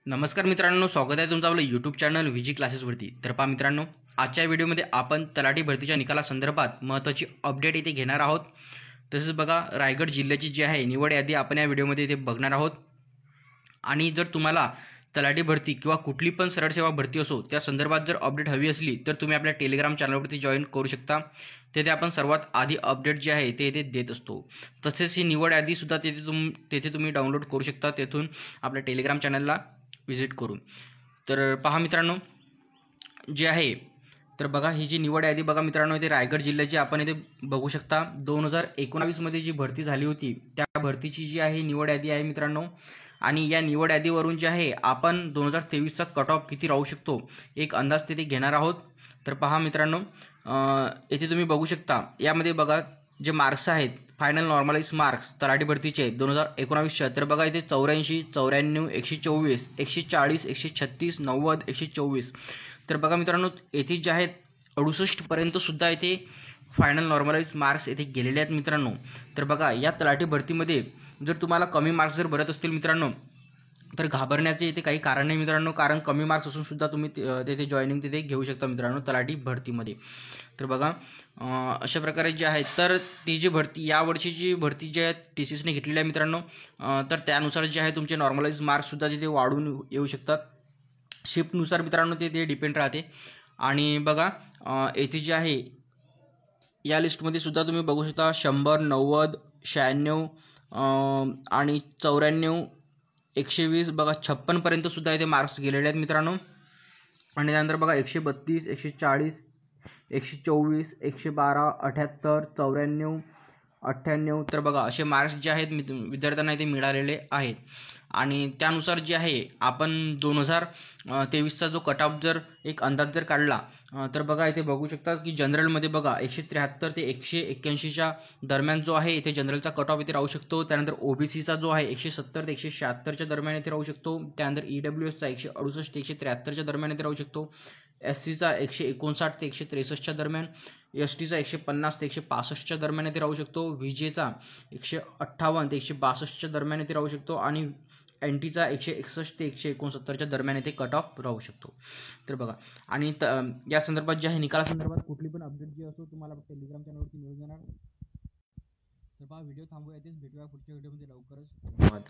नमस्कार मित्रांनो, स्वागत आहे तुमचं आपलं यूट्यूब चॅनल व्हीजी क्लासेसवरती। तर पहा मित्रांनो, आजच्या व्हिडिओमध्ये आपण तलाठी भरतीच्या निकालासंदर्भात महत्त्वाची अपडेट इथे घेणार आहोत। तसेच बघा, रायगड जिल्ह्याची जी आहे निवड यादी आपण या व्हिडिओमध्ये इथे बघणार आहोत। आणि जर तुम्हाला तलाठी भरती किंवा कुठली पण सरळ सेवा भरती असो त्या संदर्भात जर अपडेट हवी असली तर तुम्ही आपल्या टेलिग्राम चॅनलवरती जॉईन करू शकता। तेथे आपण सर्वात आधी अपडेट जे आहे ते देत असतो। तसेच ही निवड यादीसुद्धा तेथे तुम्ही डाउनलोड करू शकता, तेथून आपल्या टेलिग्राम चॅनलला विजिट करून। तर पहा मित्रांनो, जे आहे तर बघा, ही जी निवड यादी बघा मित्रांनो, इथे रायगड जिल्ह्याची आपण इथे बघू शकता। 2019 मध्ये जी भरती झाली होती त्या भरतीची जी आहे निवड यादी आहे मित्रांनो। आणि या निवड यादीवरून जे आहे आपण 2023चा कट ऑफ किती राहू शकतो एक अंदाज तिथे घेणार आहोत। तर पहा मित्रांनो, येथे तुम्ही बघू शकता, यामध्ये बघा जे मार्क्स आहेत, फायनल नॉर्मलाइज मार्क्स तलाठी भरतीचे 2019च्या, तर बघा इथे 84, 94, 124, 140, 136, 90, 124। तर बघा मित्रांनो, येथे जे आहेत 68 पर्यंत सुद्धा इथे फायनल नॉर्मलाइज मार्क्स येथे गेलेले आहेत मित्रांनो। तर बघा, या तलाठी भरतीमध्ये जर तुम्हाला कमी मार्क्स जर भरत असतील मित्रांनो तर घाबरण्याचे इथे काही कारण नाही मित्रांनो, कारण कमी मार्क्स असून सुद्धा तुम्ही तेथे जॉईनिंग तिथे घेऊ शकता मित्रांनो तलाठी भरतीमध्ये। तर बघा, अशा प्रकारे जे आहे तर ती जी भरती यावर्षी जी भरती जी आहे TCSने घेतलेली आहे मित्रांनो, तर त्यानुसार जे आहे तुमचे नॉर्मलाइज मार्क्ससुद्धा तिथे वाढून येऊ शकतात। शिफ्टनुसार मित्रांनो ते डिपेंड राहते। आणि बघा, येथे जे आहे या लिस्टमध्ये सुद्धा तुम्ही बघू शकता 100, 90, 96 आणि 94, 120, बघा 56 पर्यंत सुद्धा इथे मार्क्स गेलेले आहेत मित्रांनो। आणि त्यानंतर बघा 132, 140, 124, 112, 78, 94, 98। तर बघा, असे मार्क्स जे आहेत विद्यार्थ्यांना इथे मिळालेले आहेत। आणि त्यानुसार जे आहे आपण 2023चा जो कट ऑफ जर एक अंदाज जर काढला तर बघा इथे बघू शकता की जनरलमध्ये बघा 173 ते 181च्या दरम्यान जो आहे इथे जनरलचा कट ऑफ इथे राहू शकतो। त्यानंतर ओबीसीचा जो आहे 170 ते 176च्या दरम्यान इथे राहू शकतो। त्यानंतर EWSचा 168 ते 173च्या दरम्यान इथे राहू शकतो। SCचा 159 ते 163च्या दरम्यान, STचा 150 ते 165च्या दरम्यान इथे राहू शकतो। VJचा 158 ते 162च्या दरम्यान इथे राहू शकतो। आणि NTचा 161 ते 169च्या दरम्यान इथे कट ऑफ राहू शकतो। तर बघा, आणि या संदर्भात जे आहे निकालासंदर्भात कुठली पण अपडेट जी असो तुम्हाला टेलिग्राम चॅनलवरती मिळून जाणार। तर पहा, व्हिडिओ थांबूया, इथेच भेटूया पुढच्या व्हिडिओमध्ये लवकरच। धन्यवाद।